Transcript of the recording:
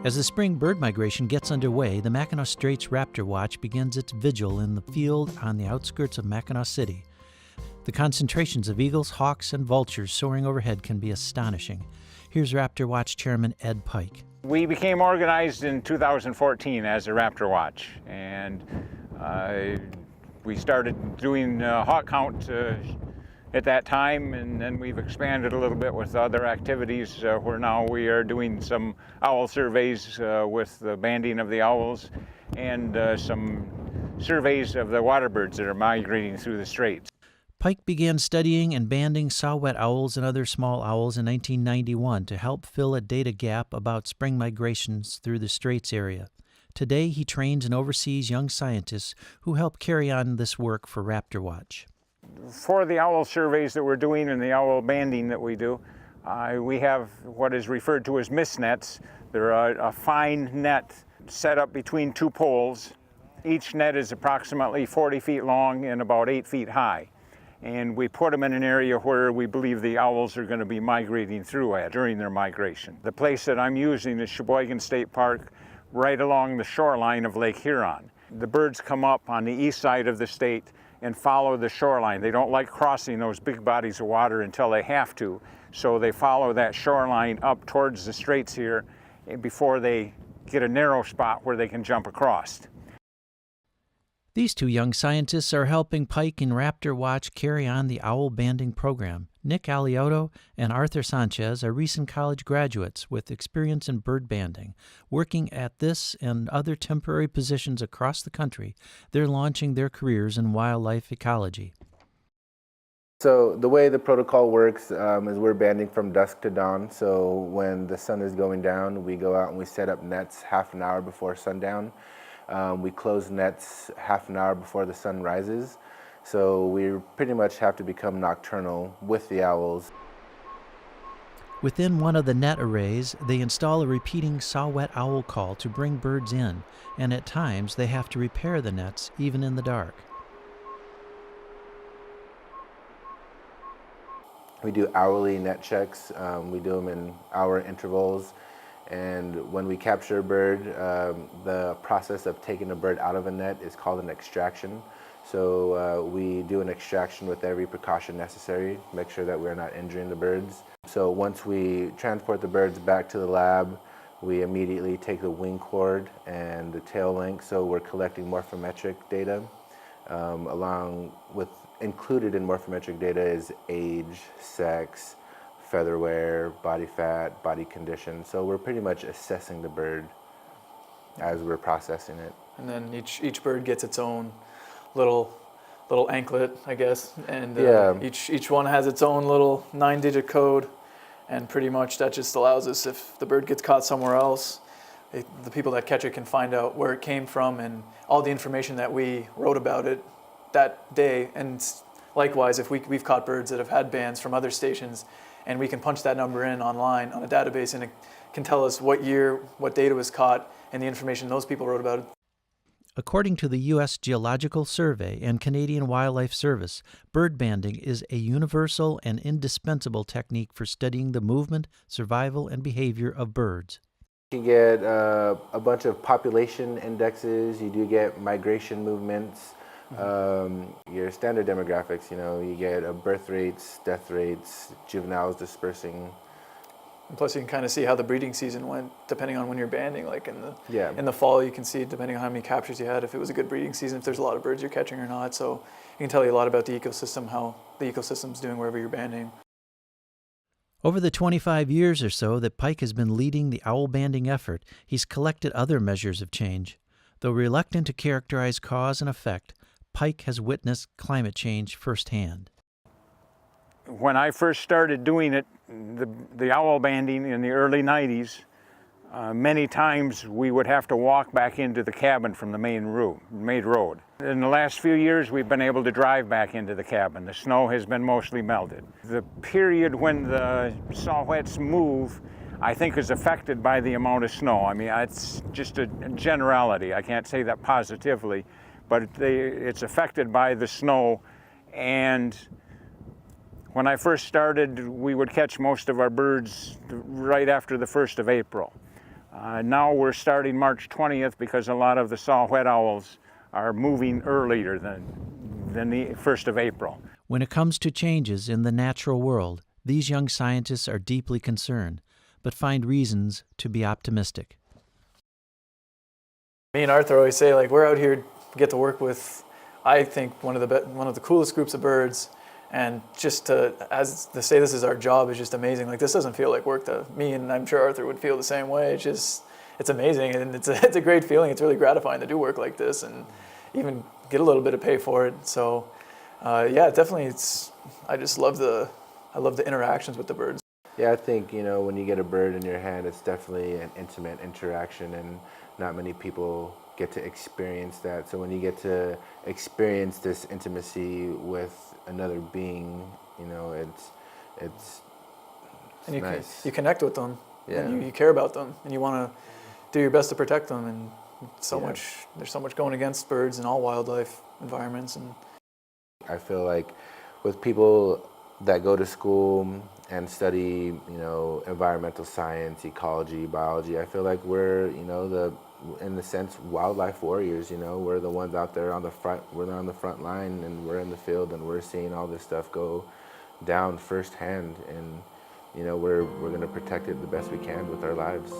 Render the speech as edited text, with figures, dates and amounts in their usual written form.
As the spring bird migration gets underway, the Mackinac Straits Raptor Watch begins its vigil in the field on the outskirts of Mackinac City. The concentrations of eagles, hawks, and vultures soaring overhead can be astonishing. Here's Raptor Watch Chairman Ed Pike. We became organized in 2014 as a Raptor Watch, and we started doing hawk count at that time, and then we've expanded a little bit with other activities where now we are doing some owl surveys with the banding of the owls and some surveys of the water birds that are migrating through the straits. Pike began studying and banding saw-whet owls and other small owls in 1991 to help fill a data gap about spring migrations through the Straits area. Today, he trains and oversees young scientists who help carry on this work for Raptor Watch. For the owl surveys that we're doing and the owl banding that we do, we have what is referred to as mist nets. They're a fine net set up between two poles. Each net is approximately 40 feet long and about 8 feet high. And we put them in an area where we believe the owls are going to be migrating through at during their migration. The place that I'm using is Sheboygan State Park, right along the shoreline of Lake Huron. The birds come up on the east side of the state and follow the shoreline. They don't like crossing those big bodies of water until they have to, so they follow that shoreline up towards the straits here before they get a narrow spot where they can jump across. These two young scientists are helping Pike and Raptor Watch carry on the owl banding program. Nick Aliotto and Arthur Sanchez are recent college graduates with experience in bird banding. Working at this and other temporary positions across the country, they're launching their careers in wildlife ecology. So the way the protocol works is we're banding from dusk to dawn. So when the sun is going down, we go out and we set up nets half an hour before sundown. We close nets half an hour before the sun rises. So we pretty much have to become nocturnal with the owls. Within one of the net arrays, they install a repeating saw-whet owl call to bring birds in, and at times they have to repair the nets even in the dark. We do hourly net checks. We do them in hour intervals. And when we capture a bird, the process of taking a bird out of a net is called an extraction. So we do an extraction with every precaution necessary to make sure that we're not injuring the birds. So once we transport the birds back to the lab, we immediately take the wing cord and the tail length. So we're collecting morphometric data. Along with included in morphometric data is age, sex, feather wear, body fat, body condition. So we're pretty much assessing the bird as we're processing it. And then each bird gets its own little anklet, I guess, and each one has its own little 9-digit code, and pretty much that just allows us, if the bird gets caught somewhere else, the people that catch it can find out where it came from and all the information that we wrote about it that day. And likewise, if we've caught birds that have had bands from other stations, and we can punch that number in online on a database, and it can tell us what year, what date it was caught, and the information those people wrote about it. According to the U.S. Geological Survey and Canadian Wildlife Service, bird banding is a universal and indispensable technique for studying the movement, survival, and behavior of birds. You get a bunch of population indexes, you do get migration movements, your standard demographics, you get birth rates, death rates, juveniles dispersing. And plus you can kind of see how the breeding season went depending on when you're banding. Like in the fall you can see, depending on how many captures you had, if it was a good breeding season, if there's a lot of birds you're catching or not. So it can tell you a lot about the ecosystem, how the ecosystem's doing wherever you're banding. Over the 25 years or so that Pike has been leading the owl banding effort, he's collected other measures of change. Though reluctant to characterize cause and effect, Pike has witnessed climate change firsthand. When I first started doing it, the owl banding in the early 90s, many times we would have to walk back into the cabin from the main road. In the last few years, we've been able to drive back into the cabin. The snow has been mostly melted. The period when the saw-whets move, I think, is affected by the amount of snow. I mean, it's just a generality. I can't say that positively, but it's affected by the snow. And when I first started, we would catch most of our birds right after the 1st of April. Now we're starting March 20th because a lot of the saw-whet owls are moving earlier than the 1st of April. When it comes to changes in the natural world, these young scientists are deeply concerned, but find reasons to be optimistic. Me and Arthur always say, like, we're out here to get to work with, I think, one of the coolest groups of birds, and just to say this is our job is just amazing. Like, this doesn't feel like work to me, and I'm sure Arthur would feel the same way. It's amazing, and it's a great feeling. It's really gratifying to do work like this, and even get a little bit of pay for it. So, yeah, definitely, I love the interactions with the birds. Yeah, I think, when you get a bird in your hand, it's definitely an intimate interaction, and not many people get to experience that. So when you get to experience this intimacy with another being, it's and nice. You connect with them, Yeah. and you care about them, and you want to do your best to protect them. And there's so much going against birds in all wildlife environments. And I feel like with people that go to school and study, environmental science, ecology, biology, I feel like we're, in the sense, wildlife warriors. We're the ones out there on the front. We're on the front line, and we're in the field, and we're seeing all this stuff go down firsthand, and we're going to protect it the best we can with our lives.